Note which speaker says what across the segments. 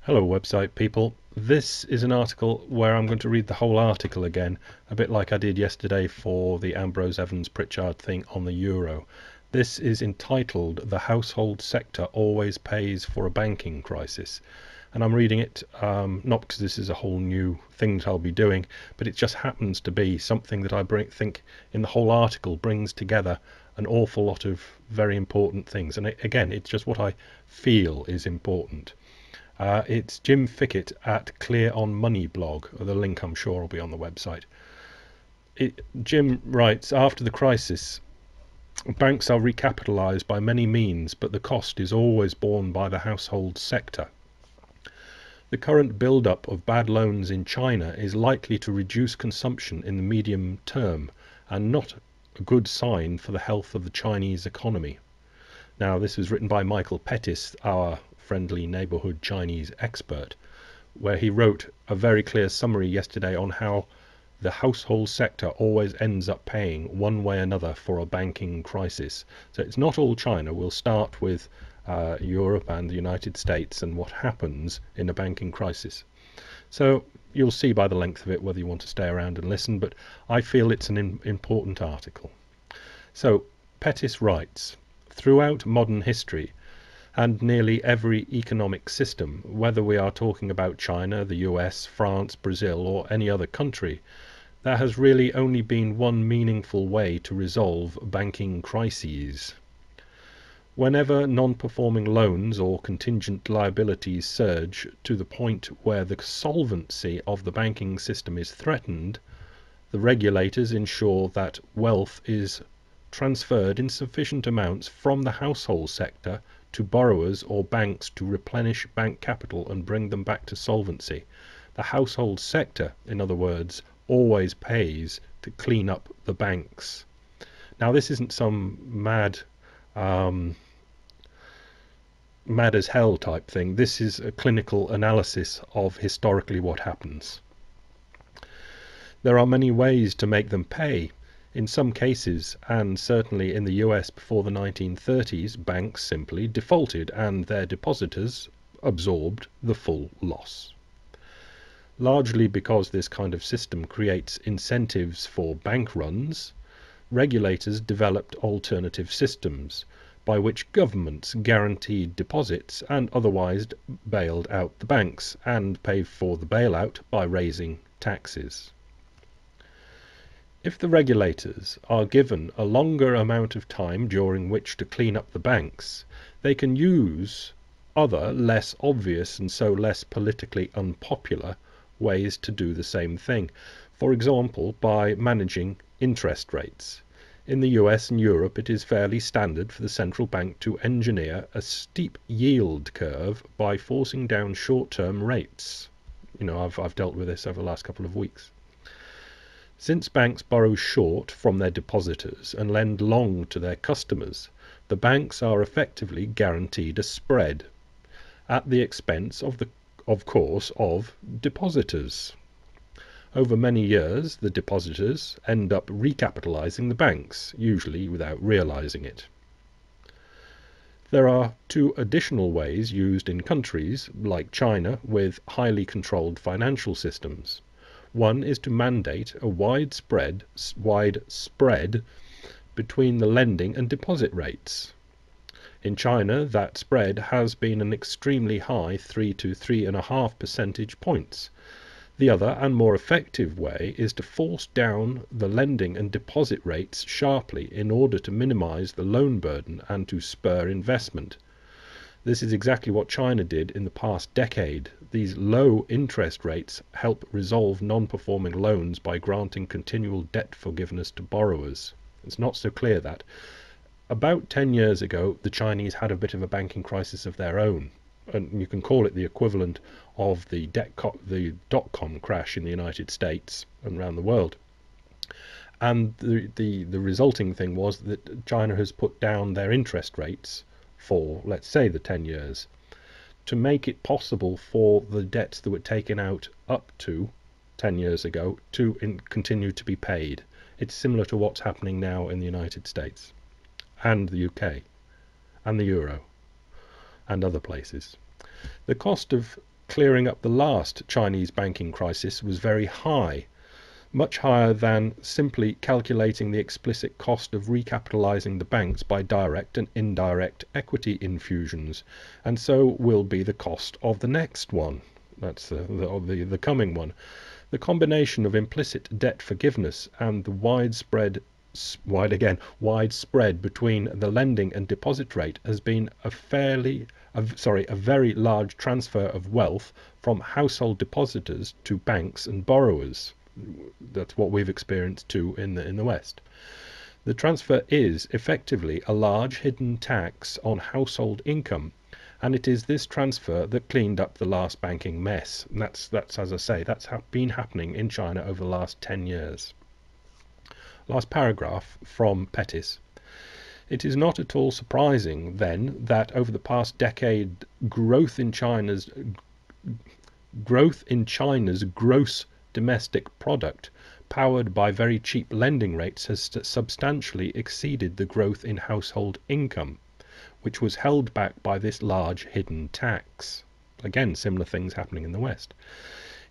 Speaker 1: Hello website people. This is an article where I'm going to read the whole article again, a bit like I did yesterday for the Ambrose Evans Pritchard thing on the euro. This is entitled "The Household Sector Always Pays for a Banking Crisis." And I'm reading it not because this is a whole new thing that I'll be doing, but it just happens to be something that I think in the whole article brings together an awful lot of very important things. And again, it's just what I feel is important. It's Jim Fickett at Clear on Money blog. The link I'm sure will be on the website. Jim writes, after the crisis, banks are recapitalised by many means, but the cost is always borne by the household sector. The current build-up of bad loans in China is likely to reduce consumption in the medium term and not a good sign for the health of the Chinese economy. Now, this was written by Michael Pettis, our friendly neighbourhood Chinese expert, where he wrote a very clear summary yesterday on how the household sector always ends up paying one way or another for a banking crisis. So it's not all China. We'll start with Europe and the United States and what happens in a banking crisis. So you'll see by the length of it whether you want to stay around and listen, but I feel it's an important article. So Pettis writes, throughout modern history and nearly every economic system, whether we are talking about China, the US, France, Brazil, or any other country, there has really only been one meaningful way to resolve banking crises. Whenever non-performing loans or contingent liabilities surge to the point where the solvency of the banking system is threatened, the regulators ensure that wealth is transferred in sufficient amounts from the household sector to borrowers or banks to replenish bank capital and bring them back to solvency. The household sector, in other words, always pays to clean up the banks. Now, this isn't some mad as hell type thing. This is a clinical analysis of historically what happens. There are many ways to make them pay. In some cases, and certainly in the US before the 1930s, banks simply defaulted and their depositors absorbed the full loss. Largely because this kind of system creates incentives for bank runs, regulators developed alternative systems by which governments guaranteed deposits and otherwise bailed out the banks and paid for the bailout by raising taxes. If the regulators are given a longer amount of time during which to clean up the banks, they can use other, less obvious and so less politically unpopular ways to do the same thing. For example, by managing interest rates. In the US and Europe, it is fairly standard for the central bank to engineer a steep yield curve by forcing down short-term rates. You know, I've dealt with this over the last couple of weeks. Since banks borrow short from their depositors and lend long to their customers, the banks are effectively guaranteed a spread at the expense of course, of depositors. Over many years, the depositors end up recapitalizing the banks, usually without realizing it. There are two additional ways used in countries like China with highly controlled financial systems. One is to mandate a wide spread between the lending and deposit rates. In China, that spread has been an extremely high 3 to 3.5 percentage points. The other and more effective way is to force down the lending and deposit rates sharply in order to minimize the loan burden and to spur investment. This is exactly what China did in the past decade. These low interest rates help resolve non-performing loans by granting continual debt forgiveness to borrowers. It's not so clear that. About 10 years ago, the Chinese had a bit of a banking crisis of their own. And you can call it the equivalent of the dot-com crash in the United States and around the world. And the resulting thing was that China has put down their interest rates for, let's say, the 10 years to make it possible for the debts that were taken out up to 10 years ago to continue to be paid. It's similar to what's happening now in the United States and the UK and the euro and other places. The cost of clearing up the last Chinese banking crisis was very high, much higher than simply calculating the explicit cost of recapitalizing the banks by direct and indirect equity infusions, and so will be the cost of the next one. That's the coming one. The combination of implicit debt forgiveness and the widespread between the lending and deposit rate has been a very large transfer of wealth from household depositors to banks and borrowers. That's what we've experienced too in the West. The transfer is effectively a large hidden tax on household income, and it is this transfer that cleaned up the last banking mess. And that's as I say, that's been happening in China over the last 10 years. Last paragraph from Pettis. It is not at all surprising, then, that over the past decade, growth in China's gross domestic product, powered by very cheap lending rates, has substantially exceeded the growth in household income, which was held back by this large hidden tax. Again, similar things happening in the West.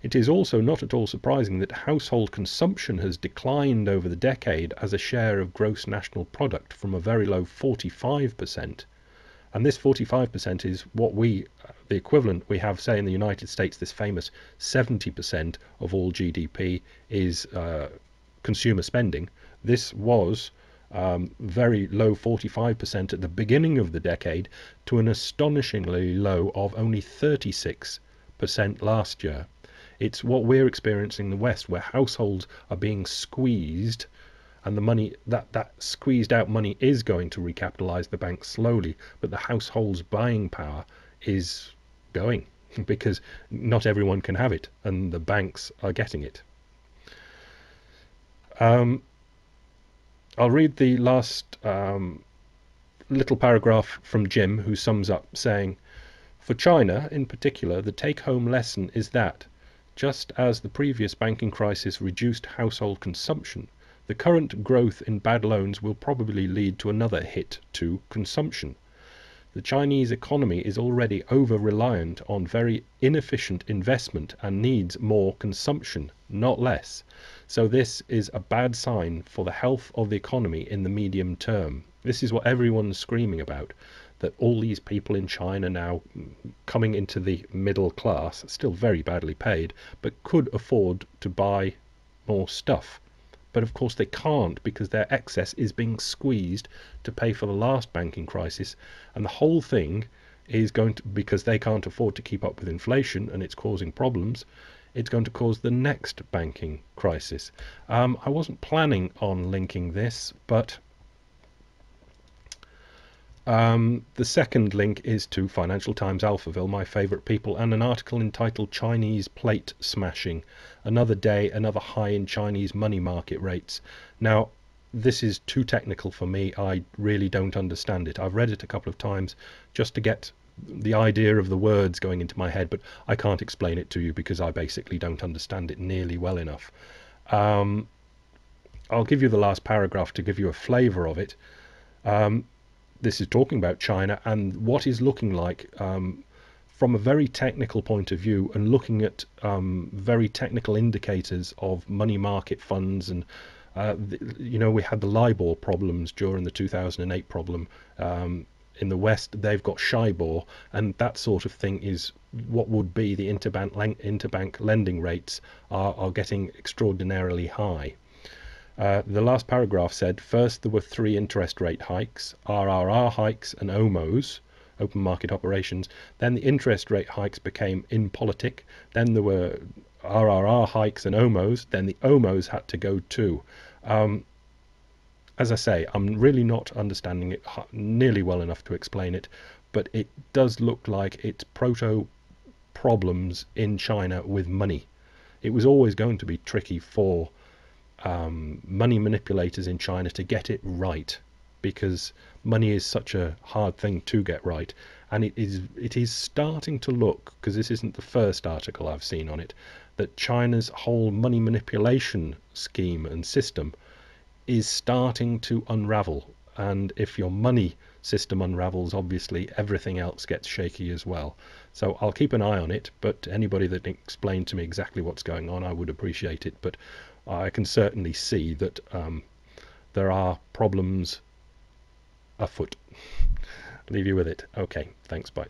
Speaker 1: It is also not at all surprising that household consumption has declined over the decade as a share of gross national product from a very low 45%. And this 45% is the equivalent we have, say, in the United States, this famous 70% of all GDP is consumer spending. This was very low 45% at the beginning of the decade to an astonishingly low of only 36% last year. It's what we're experiencing in the West, where households are being squeezed, and the money, that squeezed out money is going to recapitalize the banks slowly, but the household's buying power is going because not everyone can have it, and the banks are getting it. I'll read the last little paragraph from Jim, who sums up saying, "For China in particular, the take-home lesson is that, just as the previous banking crisis reduced household consumption, the current growth in bad loans will probably lead to another hit to consumption. The Chinese economy is already over-reliant on very inefficient investment and needs more consumption, not less. So this is a bad sign for the health of the economy in the medium term." This is what everyone's screaming about, that all these people in China now coming into the middle class, still very badly paid, but could afford to buy more stuff. But of course they can't, because their excess is being squeezed to pay for the last banking crisis, and the whole thing is going to, because they can't afford to keep up with inflation and it's causing problems, it's going to cause the next banking crisis. I wasn't planning on linking this, but the second link is to Financial Times Alphaville, my favourite people, and an article entitled "Chinese Plate Smashing. Another Day, Another High in Chinese Money Market Rates." Now, this is too technical for me. I really don't understand it. I've read it a couple of times just to get the idea of the words going into my head, but I can't explain it to you because I basically don't understand it nearly well enough. I'll give you the last paragraph to give you a flavour of it. This is talking about China and what is looking like from a very technical point of view, and looking at very technical indicators of money market funds. And we had the LIBOR problems during the 2008 problem. In the West, they've got SHIBOR, and that sort of thing is what would be the interbank lending rates are getting extraordinarily high. The last paragraph said, first there were 3 interest rate hikes, RRR hikes and OMOs, open market operations. Then the interest rate hikes became impolitic. Then there were RRR hikes and OMOs. Then the OMOs had to go too. As I say, I'm really not understanding it nearly well enough to explain it, but it does look like it's proto-problems in China with money. It was always going to be tricky for money manipulators in China to get it right, because money is such a hard thing to get right. And it is starting to look, because this isn't the first article I've seen on it, that China's whole money manipulation scheme and system is starting to unravel. And if your money system unravels, obviously everything else gets shaky as well. So I'll keep an eye on it, but anybody that can explain to me exactly what's going on, I would appreciate it. But I can certainly see that there are problems afoot. Leave you with it. Okay, thanks, bye.